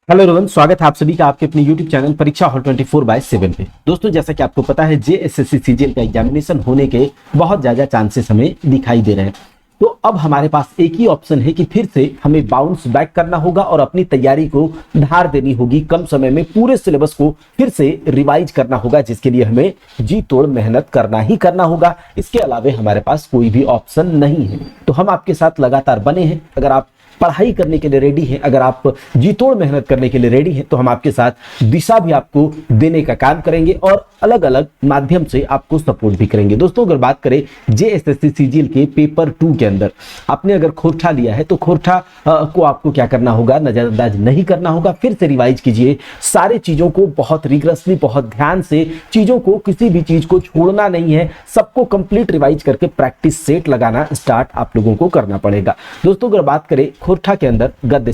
Hello everyone, स्वागत है आप सभी का आपके अपने YouTube चैनल परीक्षा हॉल 24/7 पे। दोस्तों, जैसा कि आपको पता है जेएसएससी सीजीएल का एग्जामिनेशन होने के बहुत ज़्यादा चांसेस हमें दिखाई दे रहे हैं। तो अब हमारे पास एक ही ऑप्शन है कि फिर से हमें बाउंस बैक करना होगा और अपनी तैयारी को धार देनी होगी। कम समय में पूरे सिलेबस को फिर से रिवाइज करना होगा, जिसके लिए हमें जी तोड़ मेहनत करना ही करना होगा। इसके अलावा हमारे पास कोई भी ऑप्शन नहीं है। तो हम आपके साथ लगातार बने हैं। अगर आप पढ़ाई करने के लिए रेडी हैं, अगर आप जी तोड़ मेहनत करने के लिए रेडी हैं, तो हम आपके साथ दिशा भी आपको देने का काम करेंगे और अलग अलग माध्यम से आपको सपोर्ट भी करेंगे। दोस्तों, अगर बात करें जेएसएससी सीजीएल के पेपर 2 के अंदर आपने अगर खोरठा लिया है तो खोरठा को आपको क्या करना होगा, नजरअंदाज नहीं करना होगा। फिर से रिवाइज कीजिए सारे चीजों को, बहुत रिगरसली, बहुत ध्यान से चीजों को, किसी भी चीज को छोड़ना नहीं है। सबको कंप्लीट रिवाइज करके प्रैक्टिस सेट लगाना स्टार्ट आप लोगों को करना पड़ेगा। दोस्तों, अगर बात करें खोरठा के अंदर गद्य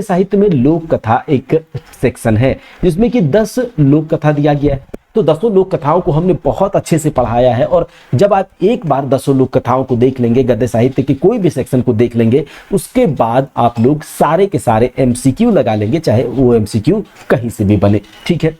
साहित्य में लोक कथा एक सेक्शन है जिसमें कि 10 लोक कथा दिया गया है। तो 10 लोक कथाओं को हमने बहुत अच्छे से पढ़ाया है और जब आप एक बार 10 लोक कथाओं को देख लेंगे, गद्य साहित्य के कोई भी सेक्शन को देख लेंगे, उसके बाद आप लोग सारे के सारे एमसीक्यू लगा लेंगे, चाहे वो एमसीक्यू कहीं से भी बने। ठीक है,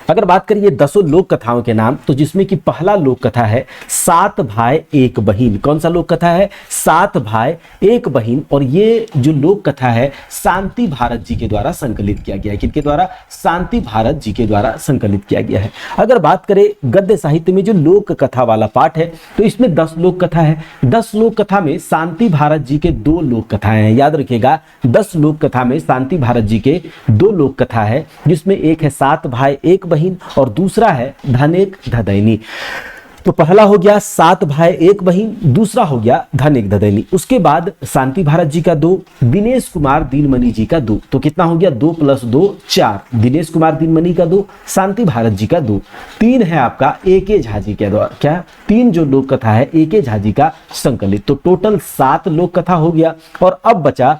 अगर बात करिए 10 लोक कथाओं के नाम, तो जिसमें कि पहला लोक कथा है 7 भाई एक बहिन। कौन सा लोक कथा है? 7 भाई एक बहिन। और ये जो लोक कथा है शांति भारत जी के द्वारा संकलित किया गया है। किनके द्वारा? शांति भारत जी के द्वारा संकलित किया गया है। अगर बात करें गद्य साहित्य में जो लोक कथा वाला पार्ट है, तो इसमें 10 लोक कथा है। 10 लोक कथा में शांति भारत जी के 2 लोक कथाएं हैं। याद रखिएगा, 10 लोक कथा में शांति भारत जी के 2 लोक कथा है, जिसमें एक है 7 भाई एक बहिन और दूसरा है धन एक धदैनी। तो पहला हो गया 7 भाई एक बहिन, दूसरा हो गया धन एक धदैनी। उसके बाद शांति भारत जी का 2, दिनेश कुमार दीनमणि जी का 2। तो कितना हो गया? 2 + 2 4। दिनेश कुमार दीनमणि का 2, शांति भारत जी का 2। 3 है आपका एके झा जी के द्वारा, क्या 3 जो लोक कथा है एके झा जी का संकलित। तो टोटल 7 लोक कथा हो गया। और अब बचा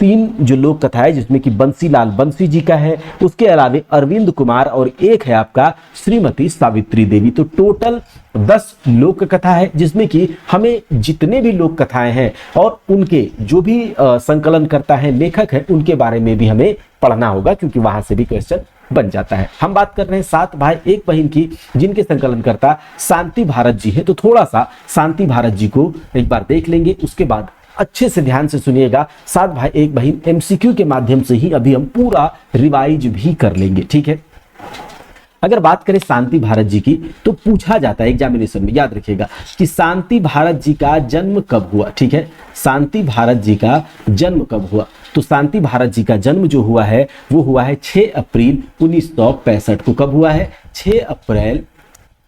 3 जो लोक कथा है, जिसमें कि बंसीलाल बंसी जी का है, उसके अलावा अरविंद कुमार और एक है आपका श्रीमती सावित्री देवी। तो टोटल 10 लोक कथा है, जिसमें कि हमें जितने भी लोक कथाएं हैं और उनके जो भी संकलन करता है, लेखक है, उनके बारे में भी हमें पढ़ना होगा, क्योंकि वहां से भी क्वेश्चन बन जाता है। हम बात कर रहे हैं 7 भाई एक बहिन की, जिनके संकलनकर्ता शांति भारत जी है। तो थोड़ा सा शांति भारत जी को एक बार देख लेंगे, उसके बाद अच्छे से ध्यान से सुनिएगा। 7 भाई एक बहिन एमसीक्यू के माध्यम से ही अभी हम पूरा रिवाइज भी कर लेंगे। ठीक है, अगर बात करें शांति भारत जी की, तो पूछा जाता है एग्जामिनेशन में, याद रखिएगा, कि शांति भारत जी का जन्म कब हुआ। ठीक है, शांति भारत जी का जन्म कब हुआ? तो शांति भारत जी का जन्म जो हुआ है वो हुआ है 6 अप्रैल 1965 को। कब हुआ है? 6 अप्रैल,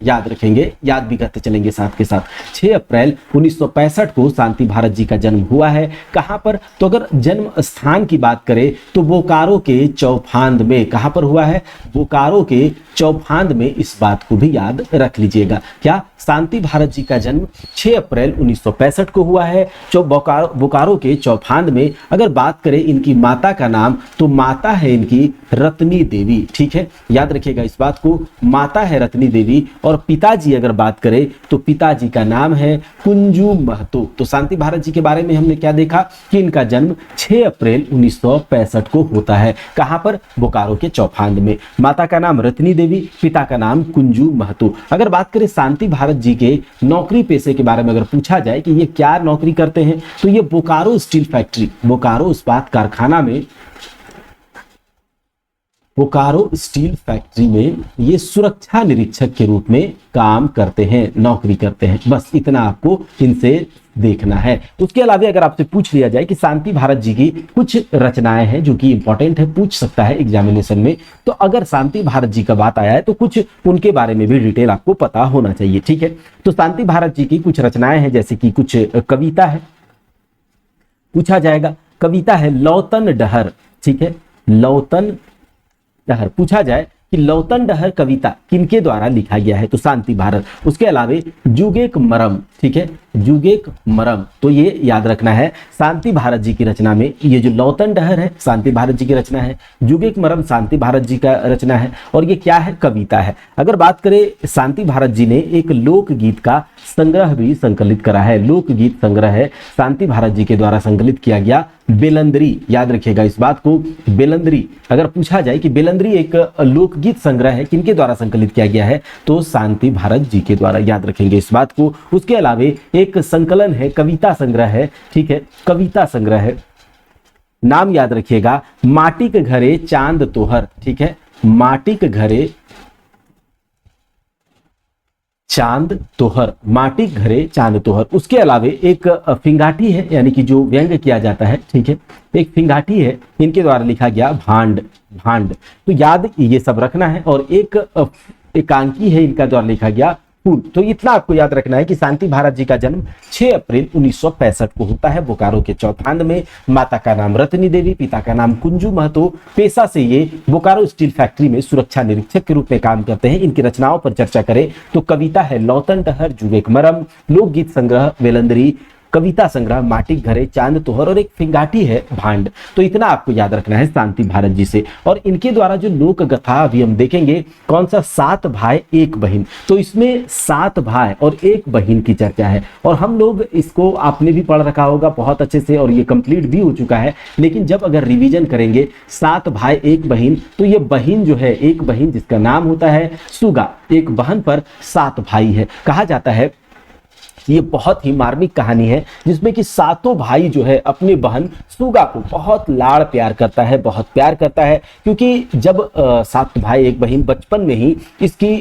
याद रखेंगे, याद भी करते चलेंगे साथ के साथ। 6 अप्रैल 1965 को शांति भारत जी का जन्म हुआ है। कहां पर? तो अगर जन्म स्थान की बात करें तो बोकारो के चौफांद में। कहां पर हुआ है? बोकारो के चौफांद में। इस बात को भी याद रख लीजिएगा। क्या? शांति भारत जी का जन्म 6 अप्रैल 1965 को हुआ है, बोकारो के चौफांद में। अगर बात करें इनकी माता का नाम, तो माता है इनकी रत्नी देवी। ठीक है, याद रखिएगा इस बात को, माता है रत्नी देवी। और पिताजी अगर बात करें तो पिताजी का नाम है कुंजू महतो। तो शांति भारत जी के बारे में हमने क्या देखा कि इनका जन्म 6 अप्रैल 1965 को होता है। कहां पर? बोकारो के चौफांद में। माता का नाम रत्नी देवी, पिता का नाम कुंजू महतो। अगर बात करें शांति भारत जी के नौकरी पेशे के बारे में अगर पूछा जाए कि ये क्या नौकरी करते हैं, तो ये बोकारो स्टील फैक्ट्री, बोकारो इस्पात कारखाना में, बोकारो स्टील फैक्ट्री में ये सुरक्षा निरीक्षक के रूप में काम करते हैं, नौकरी करते हैं। बस इतना आपको इनसे देखना है। उसके अलावा अगर आपसे पूछ लिया जाए कि शांति भारत जी की कुछ रचनाएं हैं जो कि इंपॉर्टेंट है, पूछ सकता है एग्जामिनेशन में, तो अगर शांति भारत जी का बात आया है तो कुछ उनके बारे में भी डिटेल आपको पता होना चाहिए। ठीक है, तो शांति भारत जी की कुछ रचनाएं हैं, जैसे कि कुछ कविता है, पूछा जाएगा। कविता है लौतन डहर। ठीक है, लौतन डहर पूछा जाए कि लौतन डहर कविता किनके द्वारा लिखा गया है, तो शांति भारत। उसके अलावा जुगेक मरम, ठीक है, जुगेक मरम, तो ये याद रखना है शांति भारत जी की रचना में। ये जो लौतन डहर है शांति भारत जी की रचना है, जुगेक मरम शांति भारत जी का रचना है, और ये क्या है? कविता है। अगर बात करें शांति भारत जी ने एक लोकगीत का संग्रह भी संकलित करा है। लोकगीत संग्रह है, शांति भारत जी के द्वारा संकलित किया गया बेलंदरी, याद रखिएगा इस बात को। बेलंदरी अगर पूछा जाए कि बेलंदरी एक लोकगीत संग्रह है, किनके द्वारा संकलित किया गया है, तो शांति भारत जी के द्वारा, याद रखेंगे इस बात को। उसके अलावा एक संकलन है, कविता संग्रह है, ठीक है, कविता संग्रह है, नाम याद रखिएगा, माटी के घरे चांद तोहर, ठीक है, माटी के घरे चांद तोहर, माटी घरे चांद तोहर। उसके अलावा एक फिंगाटी है, यानी कि जो व्यंग किया जाता है, ठीक है, एक फिंगाटी है, इनके द्वारा लिखा गया भांड, भांड, तो याद ये सब रखना है। और एक एकांकी है, इनका द्वारा लिखा गया फूल। तो इतना आपको याद रखना है कि शांति भारत जी का जन्म 6 अप्रैल 1965 को होता है बोकारो के चौथांद में। माता का नाम रत्नी देवी, पिता का नाम कुंजू महतो। पेशा से ये बोकारो स्टील फैक्ट्री में सुरक्षा निरीक्षक के रूप में काम करते हैं। इनकी रचनाओं पर चर्चा करें तो कविता है लौतन टहर जुगेक मरम, लोकगीत संग्रह वेलंदरी, कविता संग्रह माटी घरे चांद तोहर, और एक फिंगाटी है भांड। तो इतना आपको याद रखना है शांति भारत जी से। और इनके द्वारा जो लोक कथा अभी हम देखेंगे, कौन सा, 7 भाई 1 बहन, तो इसमें 7 भाई और 1 बहन की चर्चा है। और हम लोग इसको आपने भी पढ़ रखा होगा बहुत अच्छे से, और ये कंप्लीट भी हो चुका है। लेकिन जब अगर रिवीजन करेंगे 7 भाई 1 बहन, तो ये बहन जो है, एक बहन जिसका नाम होता है सुगा, एक बहन पर 7 भाई है। कहा जाता है ये बहुत ही मार्मिक कहानी है, जिसमें कि 7 भाई जो है अपने बहन सुगा को बहुत लाड़ प्यार करता है, बहुत प्यार करता है। क्योंकि जब 7 भाई 1 बहन, बचपन में ही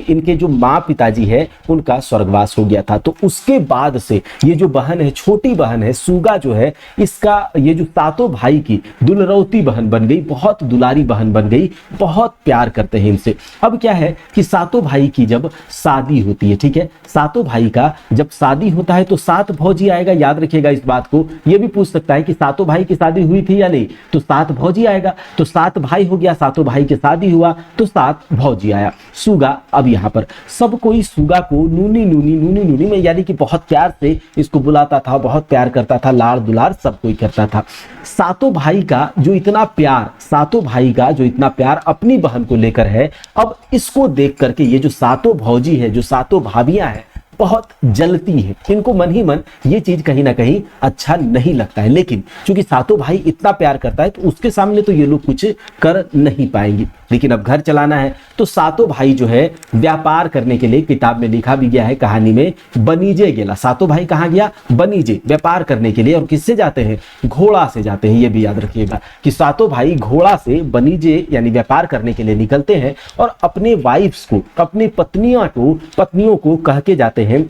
इनके जो माँ पिताजी है उनका स्वर्गवास हो गया था। तो उसके बाद से ये जो बहन है, छोटी बहन है सुगा जो है, इसका ये जो 7 भाई की दुलरौती बहन बन गई, बहुत दुलारी बहन बन गई, बहुत प्यार करते हैं इनसे। अब क्या है कि 7 भाई की जब शादी होती है, ठीक है, 7 भाई का जब शादी होता है तो 7 भौजी आएगा, याद रखिएगा इस बात को। यह भी पूछ सकता है कि 7 भाई की शादी हुई थी या नहीं, तो 7 भौजी आएगा। तो 7 भाई हो गया, 7 भाई की शादी हुआ तो 7 भौजी आया। सुगा, अब यहां पर सब कोई सुगा को नूनी नूनी नूनी नूनी में, यानी कि बहुत प्यार से इसको बुलाता था, बहुत प्यार करता था, लाड़ दुलार सब कोई करता था। 7 भाई का जो इतना प्यार, 7 भाई का जो इतना प्यार अपनी बहन को लेकर है, अब इसको देख करके ये जो 7 भौजी है, जो 7 भाभियां हैं, बहुत जलती है। इनको मन ही मन ये चीज कहीं ना कहीं अच्छा नहीं लगता है। लेकिन क्योंकि 7 भाई इतना प्यार करता है तो उसके सामने तो ये लोग कुछ कर नहीं पाएंगे। लेकिन अब घर चलाना है तो 7 भाई जो है व्यापार करने के लिए, किताब में लिखा भी गया है कहानी में, बनीजे गेला। 7 भाई कहाँ गया? बनीजे, व्यापार करने के लिए। और किससे जाते हैं? घोड़ा से जाते हैं। ये भी याद रखिएगा कि 7 भाई घोड़ा से बनीजे यानी व्यापार करने के लिए निकलते हैं और अपने वाइफ्स को, अपनी पत्नियों को कह के जाते हैं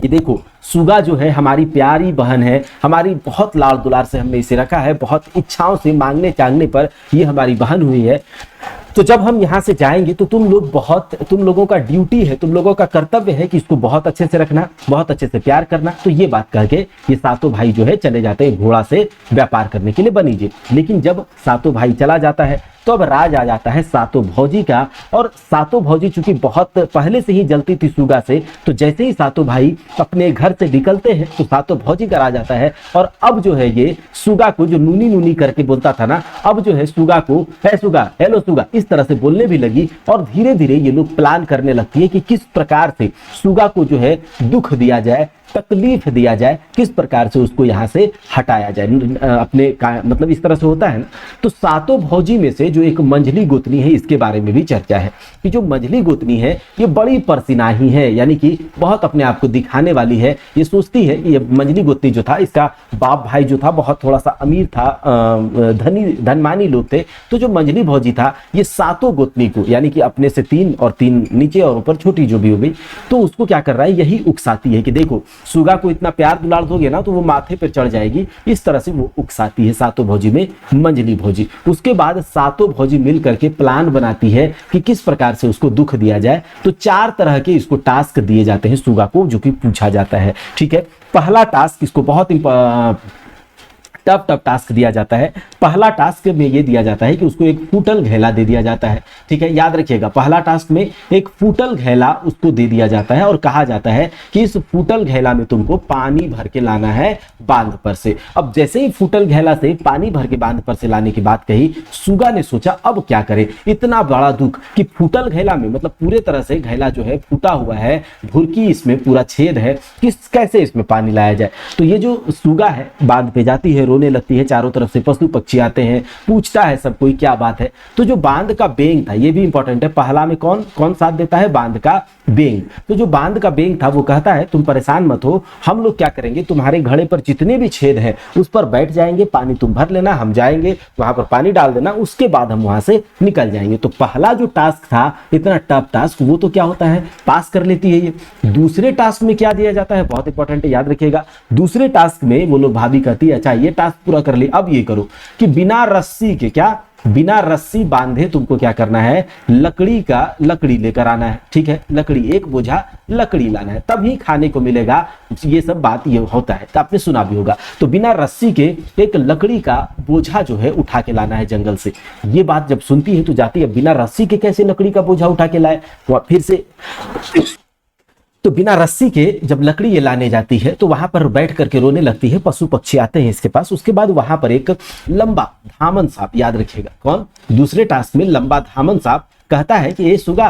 कि देखो सुगा जो है हमारी प्यारी बहन है, हमारी बहुत लाड़ दुलार से हमने इसे रखा है, बहुत इच्छाओं से मांगने चांगने पर ये हमारी बहन हुई है। तो जब हम यहाँ से जाएंगे तो तुम लोगों का ड्यूटी है, तुम लोगों का कर्तव्य है कि इसको बहुत अच्छे से रखना, बहुत अच्छे से प्यार करना। तो ये बात कह के ये 7 भाई जो है चले जाते हैं घोड़ा से व्यापार करने के लिए बनीजे। लेकिन जब 7 भाई चला जाता है तो अब राज आ जाता है 7 भौजी का। और 7 भौजी चूंकि बहुत पहले से ही जलती थी सुगा से, तो जैसे ही 7 भाई अपने घर से निकलते हैं तो 7 भौजी का राज आता है। और अब जो है ये सुगा को, जो नूनी नूनी करके बोलता था ना, अब जो है सुगा को है सुगा, हेलो सुगा, इस तरह से बोलने भी लगी। और धीरे धीरे ये लोग प्लान करने लगती है कि किस प्रकार से सुगा को जो है दुख दिया जाए, तकलीफ दिया जाए, किस प्रकार से उसको यहाँ से हटाया जाए अपने मतलब इस तरह से होता है ना। तो 7 भौजी में से जो एक मंझली गोतनी है, इसके बारे में भी चर्चा है कि जो मंझली गोतनी है ये बड़ी परसिनाही है, यानी कि बहुत अपने आप को दिखाने वाली है। ये सोचती है कि ये मंझली गोतनी जो था, इसका बाप भाई जो था बहुत थोड़ा सा अमीर था, धनमानी लोग थे। तो जो मंझली भौजी था ये 7 गोतनी को, यानी कि अपने से 3 और 3 नीचे और ऊपर छोटी जो भी हो गई, तो उसको क्या कर रहा है, यही उकसाती है कि देखो सुगा को इतना प्यार दुलार दोगे ना तो वो माथे पर चढ़ जाएगी। इस तरह से वो उकसाती है 7 भौजी में मंझली भौजी। उसके बाद 7 भौजी मिल करके प्लान बनाती है कि किस प्रकार से उसको दुख दिया जाए। तो 4 तरह के इसको टास्क दिए जाते हैं सुगा को, जो कि पूछा जाता है। ठीक है, पहला टास्क इसको बहुत टफ टफ टास्क दिया जाता है। पहला टास्क में ये दिया जाता है कि उसको एक फूटल घैला दे दिया जाता है, ठीक है, याद रखिएगा, पहला टास्क में एक फूटल घैला उसको दे दिया जाता है और कहा जाता है कि इस फूटल घैला में तुमको पानी भर के लाना है बांध पर से। अब जैसे ही फूटल घैला से पानी भर के बांध पर से लाने की बात कही, सुगा ने सोचा अब क्या करे, इतना बड़ा दुख कि फूटल घैला में, मतलब पूरे तरह से घैला जो है फूटा हुआ है, भुरकी इसमें पूरा छेद है, कैसे इसमें पानी लाया जाए। तो ये जो सुगा है बांध पे जाती है, रोने लगती है, चारों तरफ से पशु पक्षी आते हैं, पूछता है सब कोई क्या बात है। तो जो बांध का बेंग था, ये भी इंपॉर्टेंट है, पहला में कौन कौन साथ देता है, बांध का बेंग। तो जो बांध का बेंग था वो कहता है तुम परेशान मत हो, हम लोग क्या करेंगे, तुम्हारे घड़े पर जितने भी छेद हैं उस पर बैठ जाएंगे, पानी तुम भर लेना, हम जाएंगे वहां पर पानी डाल देना, उसके बाद हम वहां से निकल जाएंगे। तो पहला जो टास्क था इतना टफ टास्क, वो तो क्या होता है, पास कर लेती है ये। दूसरे टास्क में क्या दिया जाता है, बहुत इंपॉर्टेंट है, याद रखिएगा। दूसरे टास्क में वो लोग, भाभी कहती है अच्छा ये टास्क पूरा कर ले, अब ये करो कि बिना रस्सी के, क्या बिना रस्सी बांधे तुमको क्या करना है, लकड़ी लेकर आना है, ठीक है, लकड़ी, एक बोझा लकड़ी लाना है, तभी खाने को मिलेगा। ये सब बात ये होता है, तो आपने सुना भी होगा। तो बिना रस्सी के एक लकड़ी का बोझा जो है उठा के लाना है जंगल से। ये बात जब सुनती है तो जाती है, बिना रस्सी के कैसे लकड़ी का बोझा उठा के लाए, वो फिर से तो बिना रस्सी के जब लकड़ी ये लाने जाती है तो वहां पर बैठ करके रोने लगती है, पशु पक्षी आते हैं इसके पास। उसके बाद वहां पर एक लंबा धामन सांप, याद रखिएगा कौन, दूसरे टास्क में लंबा धामन सांप कहता है कि ये सुगा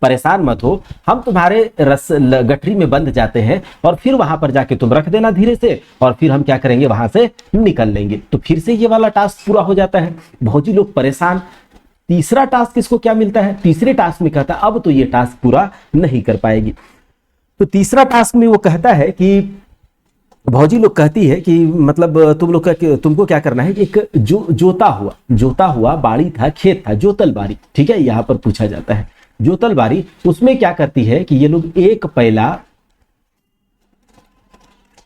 परेशान मत हो, हम तुम्हारे गठरी में बंध जाते हैं और फिर वहां पर जाके तुम रख देना धीरे से, और फिर हम क्या करेंगे, वहां से निकल लेंगे। तो फिर से ये वाला टास्क पूरा हो जाता है। भौजी लोग परेशान। तीसरा टास्क इसको क्या मिलता है, तीसरे टास्क में कहता है अब तो ये टास्क पूरा नहीं कर पाएगी। तो तीसरा टास्क में वो कहता है कि भौजी लोग कहती है कि मतलब तुमको क्या करना है, एक जोता हुआ बाड़ी था, खेत था, जोतल बाड़ी, ठीक है, यहां पर पूछा जाता है जोतल बाड़ी। उसमें क्या करती है कि ये लोग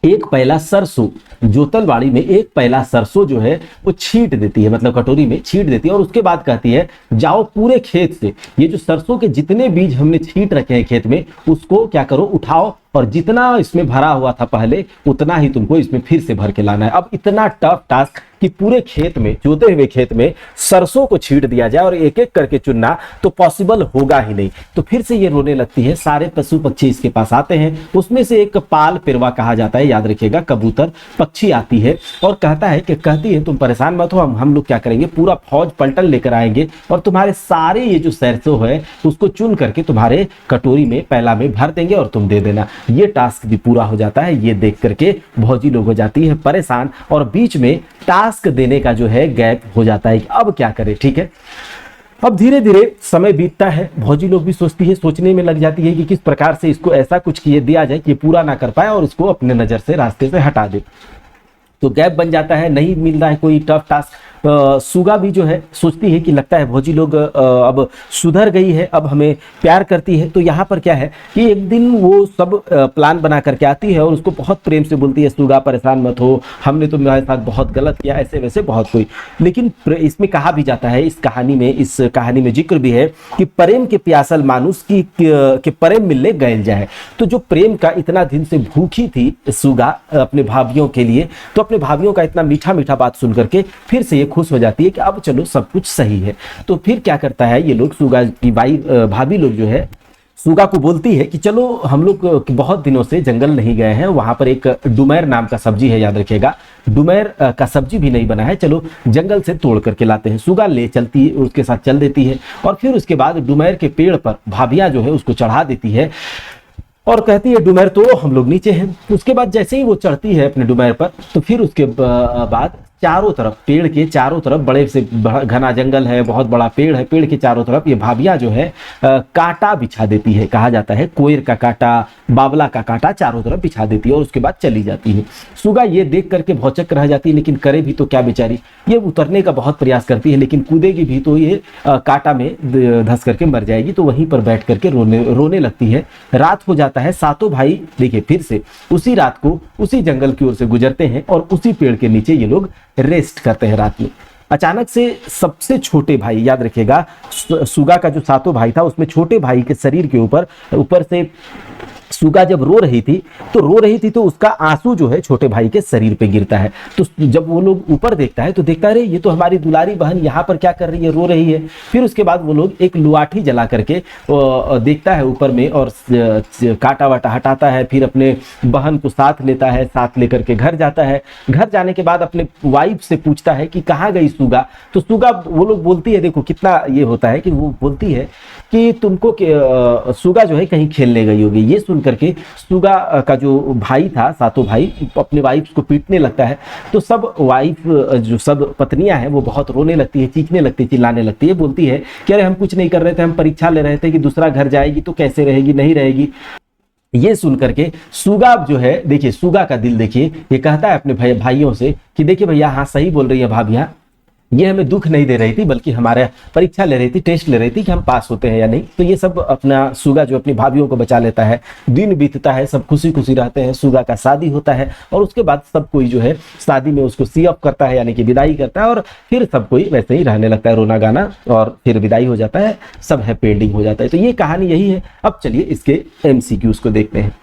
एक पैला सरसों, जोतल बाड़ी में एक पैला सरसों जो है वो छींट देती है, मतलब कटोरी में छींट देती है, और उसके बाद कहती है जाओ पूरे खेत से ये जो सरसों के जितने बीज हमने छींट रखे हैं खेत में, उसको क्या करो, उठाओ, और जितना इसमें भरा हुआ था पहले उतना ही तुमको इसमें फिर से भर के लाना है। अब इतना टफ टास्क कि पूरे खेत में, जोते हुए खेत में सरसों को छींट दिया जाए और एक एक करके चुनना तो पॉसिबल होगा ही नहीं। तो फिर से ये रोने लगती है, सारे पशु पक्षी इसके पास आते हैं, उसमें से एक पाल पिरवा कहा जाता है, याद रखिएगा, कबूतर पक्षी आती है और कहती है तुम परेशान मत हो, हम लोग क्या करेंगे, पूरा फौज पलटन लेकर आएंगे और तुम्हारे सारे ये जो सरसों है उसको चुन करके तुम्हारे कटोरी में, पैला में भर देंगे और तुम दे देना। ये टास्क भी पूरा हो जाता है। ये देख करके भौजी लोग हो जाती है परेशान और बीच में टास्क देने का जो है गैप हो जाता है कि अब क्या करें, ठीक है। अब धीरे धीरे समय बीतता है, भौजी लोग भी सोचने में लग जाती है कि किस प्रकार से इसको ऐसा कुछ किए दिया जाए कि ये पूरा ना कर पाए और इसको अपने नजर से, रास्ते से हटा दे। तो गैप बन जाता है, नहीं मिल रहा है कोई टफ टास्क। सुगा भी जो है सोचती है कि लगता है भौजी लोग अब सुधर गई है, अब हमें प्यार करती है। तो यहाँ पर क्या है कि एक दिन वो सब प्लान बना करके आती है और उसको बहुत प्रेम से बोलती है, सुगा परेशान मत हो, हमने तुम्हारे साथ बहुत गलत किया, ऐसे वैसे बहुत कोई। लेकिन इसमें कहा भी जाता है, इस कहानी में जिक्र भी है कि प्रेम के प्यासल मानुष की प्रेम मिलने गैल जाए। तो जो प्रेम का इतना दिन से भूखी थी सुगा अपने भाभियों के लिए, तो अपने भाभियों का इतना मीठा मीठा बात सुन करके फिर से ये खुश हो जाती है कि अब चलो सब कुछ सही है। तो फिर क्या करता है ये लोग, सुगा की भाभी लोग जो है सुगा को बोलती है कि चलो हम लोग बहुत दिनों से जंगल नहीं गए हैं, वहां पर एक डुमैर नाम का सब्जी है, याद रखिएगा, डुमैर का सब्जी भी नहीं बना है, चलो जंगल से तोड़ करके लाते हैं। सुगा ले चलती है, उसके साथ चल देती है और फिर उसके बाद डुमैर के पेड़ पर भाभियां जो है उसको चढ़ा देती है और कहती है डुमैर तोड़ो, हम लोग नीचे हैं। उसके बाद जैसे ही वो चढ़ती है अपने डुमैर पर, तो फिर उसके बाद चारों तरफ, पेड़ के चारों तरफ बड़े से घना जंगल है, बहुत बड़ा पेड़ है, पेड़ के चारों तरफ ये भाभियां जो है कांटा बिछा देती है, कहा जाता है कोयर का कांटा, बावला का कांटा चारों तरफ बिछा देती है और उसके बाद चली जाती है। सुगा ये देख करके भौचक रह जाती है, लेकिन करे भी तो क्या बेचारी, ये उतरने का बहुत प्रयास करती है लेकिन कूदेगी भी तो ये कांटा में धंस करके मर जाएगी। तो वहीं पर बैठ करके रोने लगती है। रात हो जाता है, सातों भाई देखिए फिर से उसी रात को उसी जंगल की ओर से गुजरते हैं और उसी पेड़ के नीचे ये लोग रेस्ट करते हैं रात में। अचानक से सबसे छोटे भाई, याद रखिएगा सुगा का जो सातों भाई था उसमें छोटे भाई के शरीर के ऊपर से सुगा जब रो रही थी तो उसका आंसू जो है छोटे भाई के शरीर पे गिरता है। तो जब वो लोग ऊपर देखता है तो देखता है, अरे ये तो हमारी दुलारी बहन यहाँ पर क्या कर रही है, रो रही है। फिर उसके बाद वो लोग एक लुआठी जला करके देखता है ऊपर में और काटा वाटा हटाता है। फिर अपने बहन को साथ लेता है, साथ लेकर के घर जाता है। घर जाने के बाद अपने वाइफ से पूछता है कि कहाँ गई सुगा। तो सुगा वो लोग बोलती है, देखो कितना ये होता है कि वो बोलती है कि तुमको सुगा जो है कहीं खेलने गई होगी। ये सुन करके सुगा का जो भाई था, सातों भाई, अपने वाइफ को पीटने लगता है। तो सब वाइफ जो सब पत्नियां हैं वो बहुत रोने लगती है, चीखने लगती है, चिल्लाने लगती है, बोलती है कि अरे हम कुछ नहीं कर रहे थे, हम परीक्षा ले रहे थे कि दूसरा घर जाएगी तो कैसे रहेगी, नहीं रहेगी। ये सुन करके सुगा जो है, देखिए सुगा का दिल देखिए, ये कहता है अपने भाइयों से कि देखिए भैया, हाँ सही बोल रही है भाभियां, ये हमें दुख नहीं दे रही थी बल्कि हमारे परीक्षा ले रही थी, टेस्ट ले रही थी कि हम पास होते हैं या नहीं। तो ये सब अपना सुगा जो अपनी भाभियों को बचा लेता है। दिन बीतता है, सब खुशी खुशी रहते हैं। सुगा का शादी होता है और उसके बाद सब कोई जो है शादी में उसको सी अप करता है, यानी कि विदाई करता है, और फिर सब कोई वैसे ही रहने लगता है, रोना गाना, और फिर विदाई हो जाता है, सब हैप्पी एंडिंग हो जाता है। तो ये कहानी यही है। अब चलिए इसके एमसीक्यूज को देखते हैं।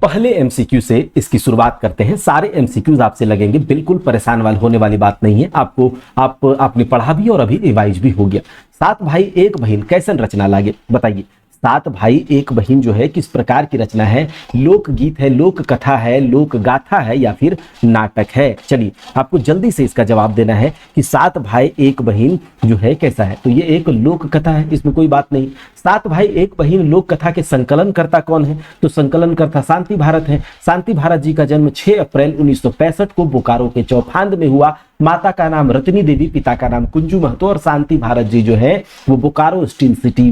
पहले एमसीक्यू से इसकी शुरुआत करते हैं। सारे एमसीक्यूज आपसे लगेंगे, बिल्कुल परेशान होने वाली बात नहीं है। आपने पढ़ा भी और अभी रिवाइज भी हो गया। 7 भाई 1 बहन कैसन रचना लागे, बताइए। 7 भाई 1 बहन जो है किस प्रकार की रचना है? लोकगीत है, लोक कथा है, लोक गाथा है, या फिर नाटक है? चलिए आपको जल्दी से इसका जवाब देना है कि 7 भाई 1 बहन जो है कैसा है। तो ये एक लोक कथा है, इसमें कोई बात नहीं। 7 भाई 1 बहन लोक कथा के संकलनकर्ता कौन है? तो संकलनकर्ता शांति भारत है। शांति भारत जी का जन्म 6 अप्रैल 1965 को बोकारो के चौफांद में हुआ। माता का नाम रत्नी देवी, पिता का नाम कुंजू महतो, और शांति भारत जी जो है वो बोकारो स्टील सिटी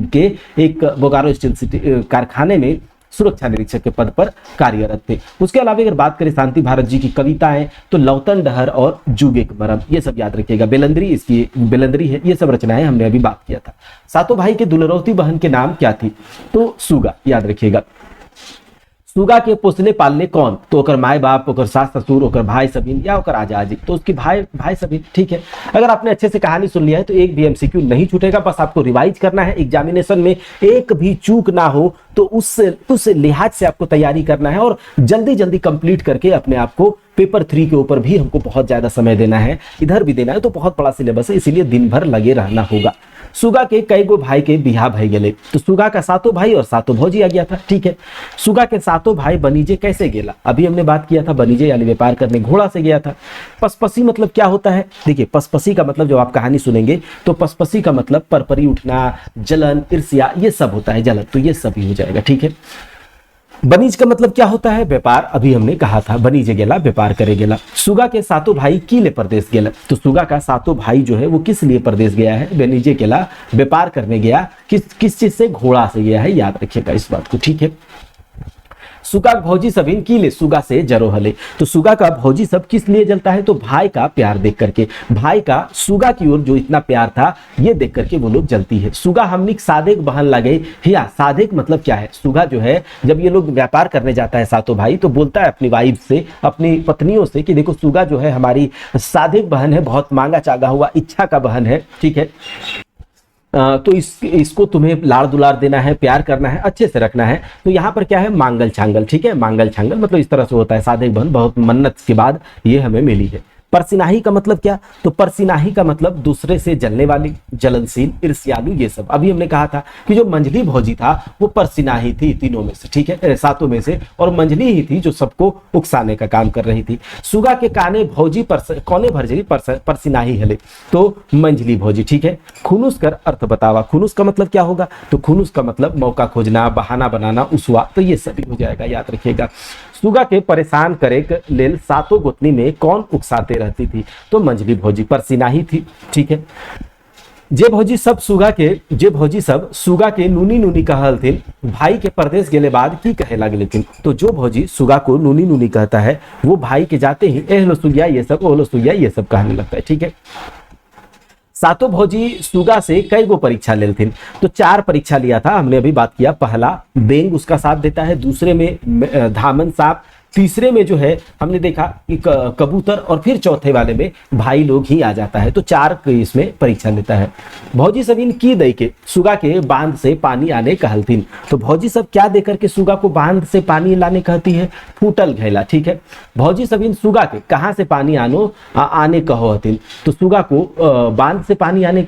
कारखाने में सुरक्षा निरीक्षक के पद पर कार्यरत थे। उसके अलावा अगर बात करें शांति भारत जी की कविताएं, तो लौतन डहर और जुगे के मरम, ये सब याद रखिएगा। बेलंदरी है, ये सब रचनाएं हमने अभी बात किया था। 7 भाई के दुलरौती बहन के नाम क्या थी? तो सुगा, याद रखिएगा। सुगा के पोसले पालने कौन? तो ओकर माए बाप, ओकर सास ससुर, ओकर भाई सबिन, या ओकर आजा आजी। तो उसके भाई सबिन, ठीक है। अगर आपने अच्छे से कहानी सुन लिया है तो एक भी एमसीक्यू नहीं छूटेगा। बस आपको रिवाइज करना है, एग्जामिनेशन में एक भी चूक ना हो, तो उस लिहाज से आपको तैयारी करना है और जल्दी जल्दी कंप्लीट करके अपने आप को पेपर 3 के ऊपर भी हमको बहुत ज्यादा समय देना है, इधर भी देना है। तो बहुत बड़ा सिलेबस है, इसीलिए दिन भर लगे रहना होगा। सुगा के कई गो भाई के बिहार भई गए? तो सुगा का 7 भाई और 7 भौजी आ गया था, ठीक है। सुगा के 7 भाई बनीजे कैसे गेला? अभी हमने बात किया था, बनीजे यानी व्यापार करने घोड़ा से गया था। पसपसी मतलब क्या होता है? देखिए पसपसी का मतलब, जब आप कहानी सुनेंगे तो पसपसी का मतलब परपरी उठना, जलन, ईर्ष्या, ये सब होता है, जलन। तो ये सब ही हो जाएगा, ठीक है। बनीज का मतलब क्या होता है? व्यापार, अभी हमने कहा था, बनीजे गेला व्यापार करे गेला। सुगा के 7 भाई किले प्रदेश गेला? तो सुगा का 7 भाई जो है वो किस लिए प्रदेश गया है? बनीजे गेला व्यापार करने गया। किस चीज से? घोड़ा से गया है, याद रखिएगा इस बात को, ठीक है। सुगा भौजी सबिन किले सुगा से जरो हले? तो सुगा का भौजी सब किस लिए जलता है? तो भाई का प्यार देख करके, भाई का सुगा की ओर जो इतना प्यार था ये देख करके वो लोग जलती है। सुगा हमनिक सादेक बहन लगे हिया। सादेक मतलब क्या है? सुगा जो है जब ये लोग व्यापार करने जाता है 7 भाई, तो बोलता है अपनी वाइफ से, अपनी पत्नियों से कि देखो सुगा जो है हमारी सादेक बहन है, बहुत मांगा चागा हुआ इच्छा का बहन है, ठीक है। तो इसको तुम्हें लाड़ दुलार देना है, प्यार करना है, अच्छे से रखना है। तो यहाँ पर क्या है? मांगल छांगल, ठीक है। मांगल छांगल मतलब इस तरह से होता है, सादेक बहन बहुत मन्नत के बाद ये हमें मिली है। परसिनाही का मतलब क्या? तो परसिनाही का मतलब दूसरे से जलने वाली, जलनशील, ईर्ष्यालु, ये सब। अभी हमने कहा था कि जो मंझली भौजी था वो परसिनाही थी तीनों में से, ठीक है, 7 में से, और मंझली ही थी जो सबको उकसाने का काम कर रही थी। सुगा के काने भौजी कौने भरजरी परसिनाही हले? तो मंझली भौजी, ठीक है। खुनुस कर अर्थ बतावा। खुनुस का मतलब क्या होगा? तो खुनुस का मतलब मौका खोजना, बहाना बनाना, उसवा। तो ये सभी हो जाएगा, याद रखिएगा। सुगा के परेशान करे के लेल 7 गोतनी में कौन उकसाते रहती थी? तो मंझली भौजी, परसिनाही थी, ठीक है। जे भौजी सब सुगा के नूनी नूनी कहल थे, भाई के परदेश गेले बाद की कहे लगे थे? तो जो भौजी सुगा को नूनी नूनी कहता है वो भाई के जाते ही एहलो सुगिया ये सब, ओहलो सुगिया ये सब कहने लगता है, ठीक है। 7 भौजी सुगा से कई गो परीक्षा ले थे? तो 4 परीक्षा लिया था, हमने अभी बात किया। पहला बेंग उसका साथ देता है, दूसरे में धामन सांप, तीसरे में जो है हमने देखा कि कबूतर, और फिर चौथे वाले में भाई लोग ही आ जाता है। तो 4 इसमें परीक्षा लेता है। भौजी सबिन की दई के सुगा के बांध से पानी आने कहलथिन। तो भौजी सब क्या देकर के सुगा को बांध से पानी लाने कहती है? फूटल घैला। ठीक है, भौजी सबिन सुगा के कहाँ से पानी आने कहो हथिन। तो सुगा को बांध से पानी लाने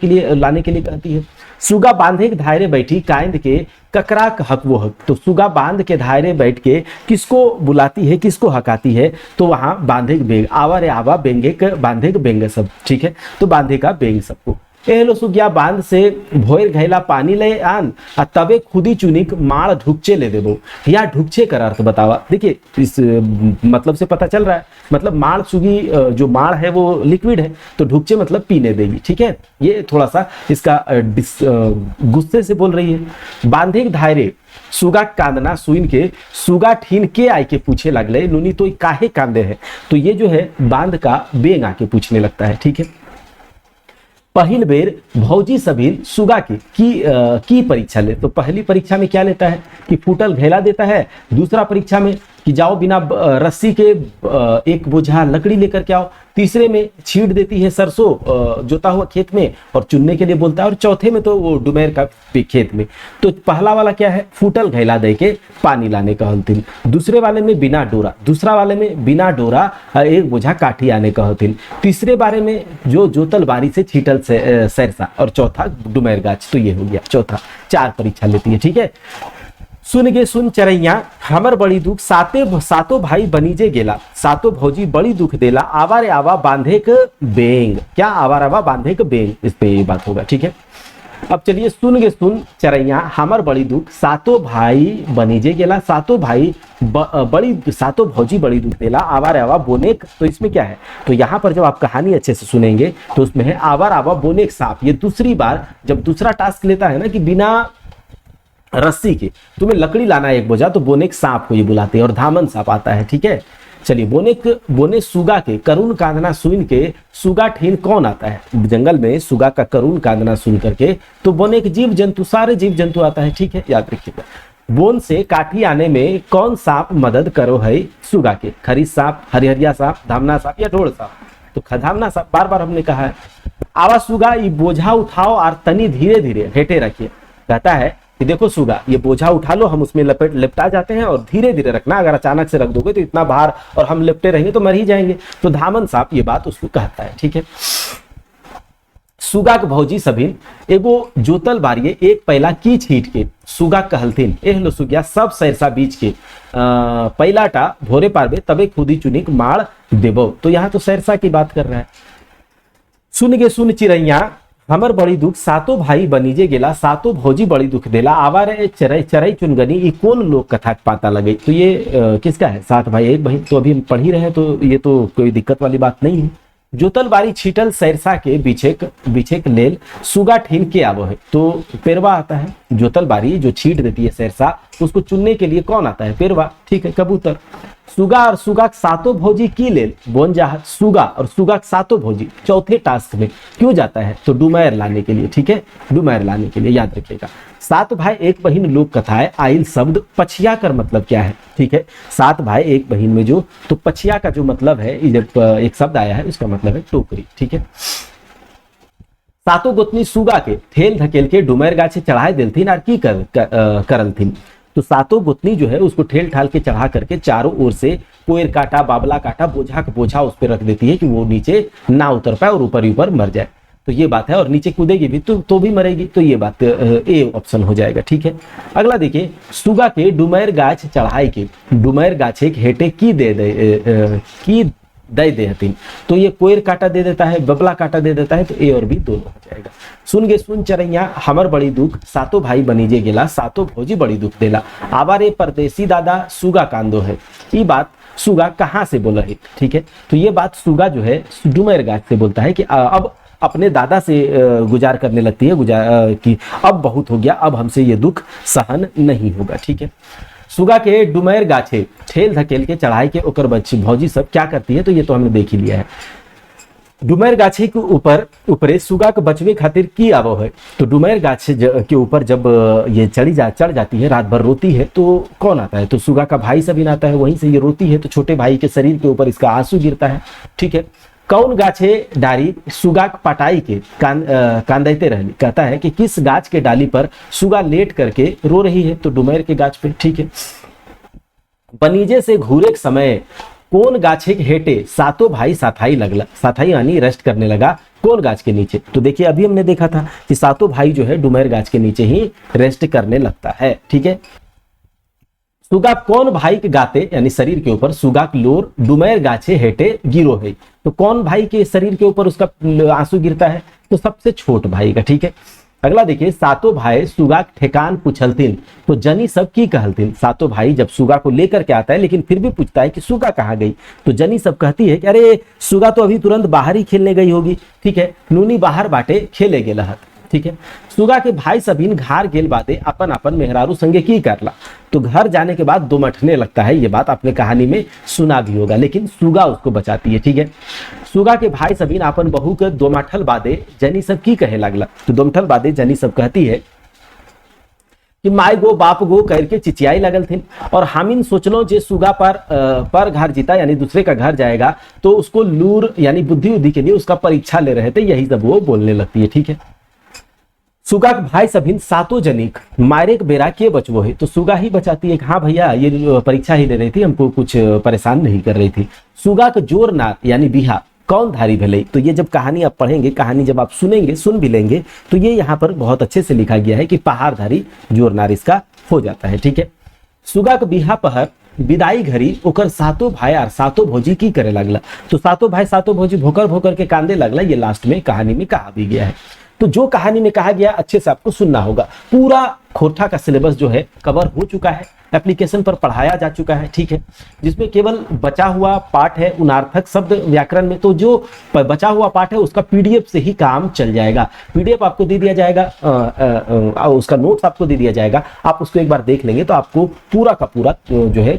के लिए कहती है। सुगा बांधे के धायरे बैठी कांद के ककरा हकवो हक। तो सुगा बांध के धायरे बैठ के किसको बुलाती है, किसको हकाती है? तो वहां बांधे के बेंग, आवा रे आवा, बेंगे के बांधे के बेंगे सब। ठीक है, तो बांधे का बेंग सबको। एहलो सुगिया बांध से भोर घैला पानी ले आन आ तबे खुदी चुनिक माड़ ढुकचे ले देबो। या ढुकचे कर अर्थ बतावा। देखिए इस मतलब से पता चल रहा है, मतलब माड़ सुगी, जो माड़ है वो लिक्विड है, तो ढुकचे मतलब पीने देगी। ठीक है, ये थोड़ा सा इसका गुस्से से बोल रही है। बांधे धायरे सुगा कांदना सुइन के सुगा ठीन के आय के पूछे लगले नुनी तो काहे कांदे है। तो ये जो है बांध का बेंग आके पूछने लगता है। ठीक है, पहिल बेर भौजी सभी सुगा की परीक्षा ले। तो पहली परीक्षा में क्या लेता है कि फूटल घेला देता है। दूसरा परीक्षा में कि जाओ बिना रस्सी के एक बोझा लकड़ी लेकर के आओ। तीसरे में छींट देती है सरसों जोता हुआ खेत में और चुनने के लिए बोलता है। और चौथे में तो वो डुमेर का खेत में। तो पहला वाला क्या है? फूटल घैला दे के पानी लाने का हलथिन। दूसरे वाले में बिना डोरा, दूसरा वाले में बिना डोरा एक बोझा काठी आने का हलथिन। तीसरे बारे में जो जोतल बारी से छीटल सरसा, और चौथा डुमेर गाछ। तो ये हो गया चौथा। 4 परीक्षा लेती है। ठीक है, सुन गे सुन चरैया हमर बड़ी दुख सातों भाई बनीजे गेला, सातों भौजी बड़ी दुख देला, आवा रे आवा बांधे के बेंग। क्या आवा रवा बांधे के बेंग, इस पे ये बात होगा। ठीक है, अब चलिए सुन गे सुन चरैया हमर बड़ी दुख सातों भाई बनीजे गेला, सातों भाई सातों भौजी बड़ी दुख देला, आवा रे आवा बोनेक। तो इसमें क्या है? तो यहाँ पर जब आप कहानी अच्छे से सुनेंगे तो उसमें है आवा रावा बोनेक सांप। ये दूसरी बार जब दूसरा टास्क लेता है ना कि बिना रस्सी के तुम्हें लकड़ी लाना है एक बोझा, तो बोनेक सांप को ये बुलाते हैं और धामन सांप आता है। ठीक है, चलिए बोने सुगा के करुण कांदना सुन के सुगा ठीन कौन आता है? जंगल में सुगा का करुण कांदना सुन करके तो बोने के जीव जंतु, सारे जीव जंतु आता है। ठीक है, याद रखिएगा। बोन से काठी आने में कौन सांप मदद करो है सुगा के? खरीद सांप, हरिहरिया सांप, धामना सांप या ढोल सांप? तो धामना सांप बार बार हमने कहा है। आवा सुगा ये बोझा उठाओ और तनी धीरे धीरे हेटे रखिए। कहता है कि देखो सुगा ये बोझा उठा लो, हम उसमें लिपटा जाते हैं और धीरे धीरे रखना, अगर अचानक से रख दोगे तो इतना भार और हम लिपटे रहेंगे तो मर ही जाएंगे। तो धामन सांप ये बात उसको कहता है। ठीक है, सुगा के भौजी सभी एगो जोतल बारिये एक पहला की छीट के सुगा कहलथिन एह लो सुगिया सब सरसा बीच के पहलाटा भोरे पारबे तबे खुदी चुनिक माड़ देबो। तो यहाँ तो सरसा की बात कर रहा है। सुन गे सुन चिड़ैया हमर बड़ी दुख सातों भाई बनीजे गेला, सातों भौजी बड़ी दुख देला, आवारे चरई चुनगनी ई कौन लोग कथा पाता लगे। तो ये किसका है? 7 भाई 1 बहन। तो अभी हम पढ़ ही रहे हैं तो ये तो कोई दिक्कत वाली बात नहीं है। जोतल बारी छीटल सरसा के बिछेक लेल सुगा ठीन के आवो है। तो पेरवा आता है। जोतल बारी जो छीट देती है सरसा, उसको चुनने के लिए कौन आता है? पेरवा। ठीक है, कबूतर। सुगा और सुगा सातों भौजी की लेल बोन जा सुगा और सुगा सातों भौजी चौथे टास्क में क्यों जाता है? तो डुमैर लाने के लिए। ठीक है, डुमैर लाने के लिए, याद रखिएगा। 7 भाई 1 बहन लोक कथाएं आइल शब्द पछिया कर मतलब क्या है? ठीक है, 7 भाई 1 बहन में जो तो पछिया का जो मतलब है, जब एक शब्द आया है उसका मतलब है टोकरी। ठीक है, सातों गोतनी सुगा के ठेल धकेल के डुमैर गाछे चढ़ाए दिलथिन और की करलथिन। तो सातों गुतनी जो है उसको ठेल ठाल के चढ़ा करके चारों ओर से कोयर काटा, बाबला काटा, बोझा का बोझा उस पर रख देती है कि वो नीचे ना उतर पाए और ऊपर ही ऊपर मर जाए। तो ये बात है, और नीचे कूदेगी भी तो भी मरेगी। तो ये बात ए ऑप्शन हो जाएगा। ठीक है, अगला देखिए। सुगा के डुमैर गाछ चढ़ाई के डुमैर गाछे हेटे की दे हथिन। तो ये कोयर काटा दे देता है, बबला काटा दे देता है, तो ए और बी दोनों हो जाएगा। सुन गे सुन चरैया हमर बड़ी दुख सातों भाई बनीजे गेला, सातों भौजी बड़ी दुख देला, आवारे परदेसी दादा सुगा कांदो है। ये बात सुगा कहाँ से बोला है? ठीक है, तो ये बात सुगा जो है डुमैर गाछ से बोलता है कि अब अपने दादा से गुजार करने लगती है कि अब बहुत हो गया, अब हमसे ये दुख सहन नहीं होगा। ठीक है, सुगा के डुमैर गाछे ठेल धकेल के चढ़ाई के ओकर बच्ची भौजी सब क्या करती है? तो ये तो हमने देख ही लिया है। डुमैर गाछी के ऊपर ऊपरे सुगा के बचवे खातिर की आवो है। तो डुमैर गाछ के ऊपर जब ये चढ़ जाती है, रात भर रोती है, तो कौन आता है? तो सुगा का भाई सभी आता है, वहीं से ये रोती है, तो छोटे भाई के शरीर के ऊपर इसका आंसू गिरता है। ठीक है, कौन गाछे डाली सुगा पटाई के कांदते रहली, कहता है कि किस गाछ के डाली पर सुगा लेट करके रो रही है? तो डुमैर के गाछ पे। ठीक है, बनीजे से घूरे के समय कौन गाछे के हेटे सातों भाई साथाई लगला, साथाई यानी रेस्ट करने लगा कौन गाछ के नीचे? तो देखिए अभी हमने देखा था कि सातों भाई जो है डुमैर गाछ के नीचे ही रेस्ट करने लगता है। ठीक है, सुगा कौन भाई के गाते यानी शरीर के ऊपर सुगा लोर डुमैर गाछे हेटे गिरो है। तो कौन भाई के शरीर के ऊपर उसका आंसू गिरता है? तो सबसे छोट भाई का। ठीक है, अगला देखिए, सातों भाई सुगा ठेकान पूछलथिन तो जनी सब की कहलथिन। सातों भाई जब सुगा को लेकर के आता है लेकिन फिर भी पूछता है कि सुगा कहाँ गई, तो जनी सब कहती है कि अरे सुगा तो अभी तुरंत बाहर ही खेलने गई होगी। ठीक है, नूनी बाहर बाटे खेले गेला हत। ठीक है, सुगा के भाई सभी घर गेल बाते अपन अपन मेहरारू संगे की करला। तो घर जाने के बाद दोमठने लगता है, ये बात आपने कहानी में सुना भी होगा, लेकिन सुगा उसको बचाती है। ठीक है, सुगा के भाई सभी अपन बहू के दोमठल बादे जनी सब की कहे लगला। तो दोमठल बादे जनी सब कहती है कि माय गो बाप गो करके चिचियाई लगल थी, और हामिन सोचलो जे सुगा पर घर जीता यानी दूसरे का घर जाएगा तो उसको लूर यानी बुद्धि उद्धि के लिए उसका परीक्षा ले रहे थे, यही सब वो बोलने लगती है। ठीक है, सुगा के भाई सभी सातों जनिक मारे के बेरा के बचवो है। तो सुगा ही बचाती है कि हाँ भैया ये परीक्षा ही ले रही थी, हमको कुछ परेशान नहीं कर रही थी। सुगा का जोर नाथ यानी बिहा कौन धारी भले। तो ये जब कहानी आप पढ़ेंगे, कहानी जब आप सुनेंगे, सुन भी लेंगे, तो ये यहाँ पर बहुत अच्छे से लिखा गया है कि पहाड़धारी जोरनार इसका हो जाता है। ठीक है, सुगा के बिहा पहर विदाई घड़ी ओकर सातों भाई और सातों भौजी की करे लगला। तो सातों भाई सातों भौजी भोकर भोकर के कांदे लगला, ये लास्ट में कहानी में कहा भी गया है। तो जो कहानी में कहा गया अच्छे से आपको सुनना होगा। पूरा खोरठा का सिलेबस जो है कवर हो चुका है, एप्लीकेशन पर पढ़ाया जा चुका है। ठीक है, जिसमें केवल बचा हुआ पार्ट है उनार्थक शब्द व्याकरण में, तो जो बचा हुआ पार्ट है उसका पीडीएफ से ही काम चल जाएगा। पीडीएफ आपको दे दिया जाएगा, उसका नोट्स आपको दे दिया जाएगा, आप उसको एक बार देख लेंगे तो आपको पूरा का पूरा जो है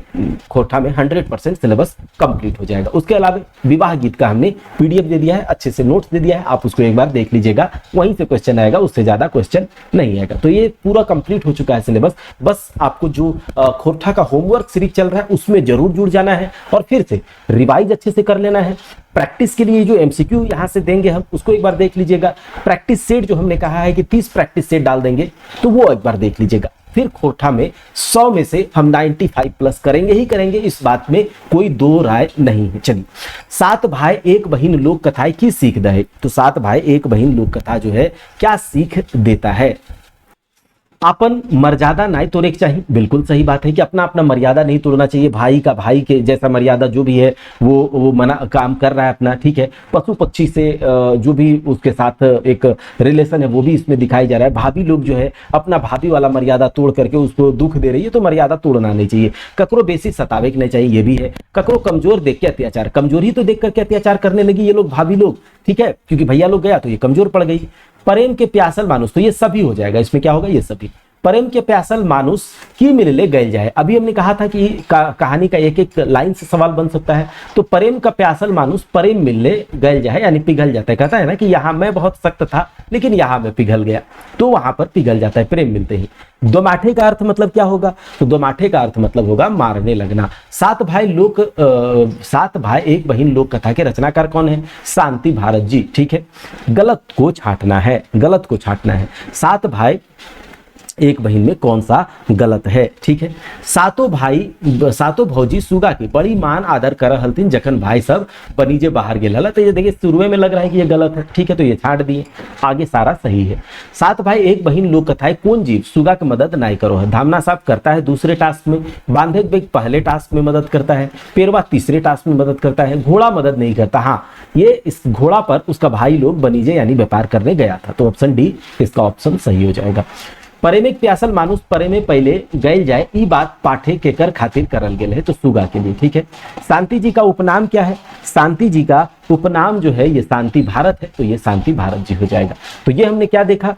खोरठा में 100% सिलेबस कंप्लीट हो जाएगा। उसके अलावा विवाह गीत का हमने पीडीएफ दे दिया है, अच्छे से नोट्स दे दिया है, आप उसको एक बार देख लीजिएगा, वहीं से क्वेश्चन आएगा, उससे ज्यादा क्वेश्चन नहीं आएगा। तो ये पूरा कंप्लीट हो चुका है सिलेबस। बस आपको जो खोरठा का होमवर्क सीरीज चल रहा है उसमें जरूर जुड़ जाना है और फिर से रिवाइज अच्छे से कर लेना है। प्रैक्टिस के लिए जो एमसीक्यू यहां से देंगे हम उसको एक बार देख लीजिएगा। प्रैक्टिस सेट जो हमने कहा है कि 30 प्रैक्टिस सेट डाल देंगे, तो वो एक बार देख लीजिएगा। फिर खोरठा में 100 में से हम 95 प्लस करेंगे ही करेंगे, इस बात में कोई दो राय नहीं है। चलिए, 7 भाई एक बहन लोक कथाएं की सीख दे। तो 7 भाई एक बहन लोक कथा जो है क्या सीख देता है? अपन मर्यादा नहीं तोड़ने की चाहिए, बिल्कुल सही बात है कि अपना अपना मर्यादा नहीं तोड़ना चाहिए। भाई का भाई के जैसा मर्यादा जो भी है वो मना काम कर रहा है अपना। ठीक है, पशु पक्षी से जो भी उसके साथ एक रिलेशन है वो भी इसमें दिखाई जा रहा है। भाभी लोग जो है अपना भाभी वाला मर्यादा तोड़ करके उसको दुख दे रही है, तो मर्यादा तोड़ना नहीं चाहिए। ककरो बेसी सतावे नहीं चाहिए, ये भी है। ककरो कमजोर देख के अत्याचार, कमजोरी तो देख करके अत्याचार करने लगी ये लोग भाभी लोग। ठीक है, क्योंकि भैया लोग गया तो ये कमजोर पड़ गई। प्रेम के प्यासल मानुस, तो ये सभी हो जाएगा, इसमें क्या होगा, ये सभी। प्रेम के प्यासल मानुस की मिलले गल जाए। अभी हमने कहा था कि कहानी का एक एक लाइन से सवाल बन सकता है। तो प्रेम का प्यासल मानुस प्रेम मिलले गल जाए यानी पिघल जाता है। कहता है ना कि यहाँ मैं बहुत सख्त था लेकिन यहाँ मैं पिघल गया, तो वहां पर पिघल जाता है प्रेम मिलते ही। दोमाठे का अर्थ मतलब क्या होगा? तो दोमाठे का अर्थ मतलब होगा मारने लगना। 7 भाई एक बहन लोक कथा के रचनाकार कौन है? शांति भारत जी। ठीक है, गलत को छांटना है, गलत को छांटना है। 7 भाई एक बहन में कौन सा गलत है? ठीक है, सातों भौजी सुगा की बड़ी मान आदर कर हलतीन जखन भाई सब बनीजे बाहर गेल हला। तो ये देखिए शुरू में लग रहा है कि ये गलत है। ठीक है, तो ये छाट दिए, आगे सारा सही है। 7 भाई एक बहन लोक कथाएं कौन जीव सुगा की मदद नहीं करो है? धामना साहब करता है दूसरे टास्क में, बांधे बेग पहले टास्क में मदद करता है, पेरवा तीसरे टास्क में मदद करता है, घोड़ा मदद नहीं करता। हाँ, ये इस घोड़ा पर उसका भाई लोग बनीजे यानी व्यापार करने गया था। तो ऑप्शन डी इसका ऑप्शन सही हो जाएगा। प्रेमिक प्यासल मानुस परे में पहले गैल जाए, ई बात पाठे केकर खातिर करल गेल है? तो सुगा के लिए। ठीक है, शांति जी का उपनाम क्या है? शांति जी का उपनाम जो है ये शांति भारत है, तो ये शांति भारत जी हो जाएगा। तो ये हमने क्या देखा,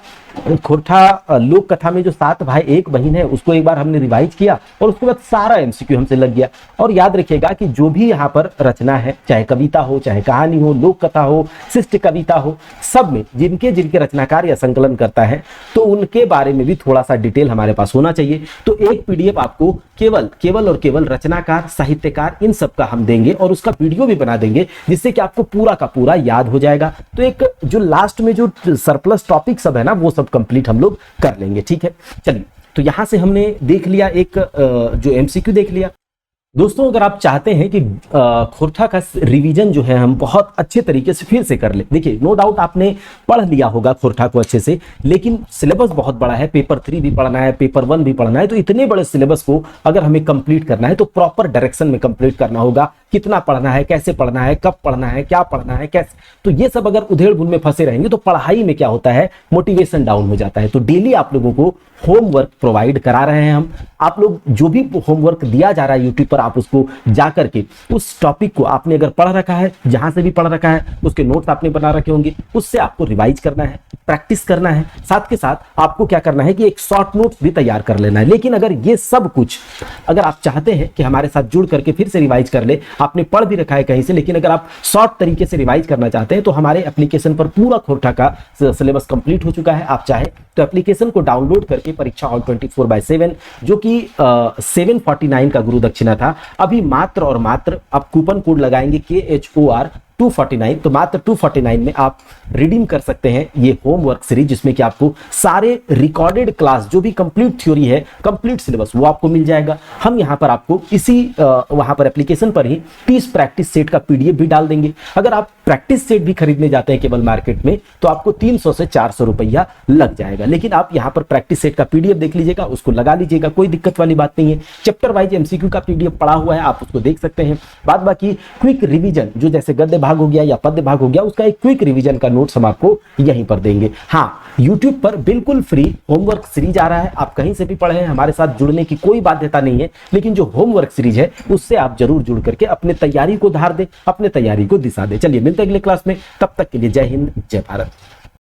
खोरठा लोक कथा में जो 7 भाई 1 बहन है उसको एक बार हमने रिवाइज किया और उसके बाद सारा एमसीक्यू हमसे लग गया। और याद रखिएगा कि जो भी यहाँ पर रचना है, चाहे कविता हो, चाहे कहानी हो, लोक कथा हो, शिष्ट कविता हो, सब में जिनके जिनके रचनाकार या संकलन करता है तो उनके बारे में भी थोड़ा सा डिटेल हमारे पास होना चाहिए। तो एक पीडीएफ आपको केवल और केवल रचनाकार, साहित्यकार, इन सब का हम देंगे और उसका वीडियो भी बना देंगे जिससे कि आपको पूरा का पूरा याद हो जाएगा। तो एक जो लास्ट में जो सरप्लस टॉपिक सब है ना वो सब कंप्लीट हम लोग कर लेंगे, ठीक है। चलिए, तो यहां से हमने देख लिया एक जो एमसीक्यू देख लिया। दोस्तों, अगर आप चाहते हैं कि खोरठा का रिवीजन जो है हम बहुत अच्छे तरीके से फिर से कर ले, देखिए नो डाउट आपने पढ़ लिया होगा खोरठा को अच्छे से, लेकिन सिलेबस बहुत बड़ा है, पेपर 3 भी पढ़ना है, पेपर 1 भी पढ़ना है। तो इतने बड़े सिलेबस को अगर हमें कंप्लीट करना है तो प्रॉपर डायरेक्शन में कंप्लीट करना होगा। कितना पढ़ना है, कैसे पढ़ना है, कब पढ़ना है, क्या पढ़ना है, कैसे, तो ये सब अगर उधेड़ बुन में फंसे रहेंगे तो पढ़ाई में क्या होता है, मोटिवेशन डाउन हो जाता है। तो डेली आप लोगों को होमवर्क प्रोवाइड करा रहे हैं हम। आप लोग जो भी होमवर्क दिया जा रहा है यूट्यूब पर, आप उसको जा करके उस टॉपिक को आपने अगर पढ़ रखा है, जहां से भी पढ़ रखा है उसके नोट्स आपने बना रखे होंगे, उससे आपको रिवाइज करना है, प्रैक्टिस करना है। साथ के साथ आपको क्या करना है कि एक शॉर्ट नोट्स भी तैयार कर लेना है। लेकिन अगर ये सब कुछ अगर आप चाहते हैं कि हमारे साथ जुड़ करके फिर से रिवाइज कर ले, आपने पढ़ भी रखा है कहीं से, लेकिन अगर आप शॉर्ट तरीके से रिवाइज करना चाहते हैं तो हमारे एप्लीकेशन पर पूरा खोरठा का सिलेबस कंप्लीट हो चुका है। आप चाहे तो एप्लीकेशन को डाउनलोड करके परीक्षा हॉल 24/7 जो कि 749 का गुरु दक्षिणा था, अभी मात्र और मात्र आप कूपन कोड लगाएंगे KHOR 249, तो मात्र 249 में आप रिडीम कर सकते हैं ये होमवर्क सीरीज, जिसमें कि आपको सारे रिकॉर्डेड क्लास जो भी कंप्लीट थ्योरी है, कंप्लीट सिलेबस वो आपको मिल जाएगा। हम यहाँ पर आपको इसी वहां पर एप्लीकेशन पर ही 30 प्रैक्टिस सेट का पीडीएफ भी डाल देंगे। अगर आप प्रैक्टिस सेट भी खरीदने जाते हैं केवल मार्केट में तो आपको 300 से 400 रुपया लग जाएगा, लेकिन आप यहाँ पर प्रैक्टिस सेट का पीडीएफ देख लीजिएगा, उसको लगा लीजिएगा, कोई दिक्कत वाली बात नहीं है। चैप्टर वाइज एमसीक्यू का पीडीएफ पड़ा हुआ है, आप उसको देख सकते हैं। बाद बाकी क्विक रिवीजन जो जैसे गद्य भाग हो गया या पद्य भाग हो गया, उसका एक क्विक रिवीजन का नोट्स हम आपको यहीं पर देंगे। हाँ, YouTube पर बिल्कुल फ्री होमवर्क सीरीज आ रहा है, आप कहीं से भी पढ़ें, हमारे साथ जुड़ने की कोई बाध्यता नहीं है, लेकिन जो होमवर्क सीरीज है उससे आप जरूर जुड़ करके अपने तैयारी को धार दें, अपने तैयारी को दिशा दें। चलिए मिलते हैं अगले क्लास में, तब तक के लिए जय हिंद, जय भारत।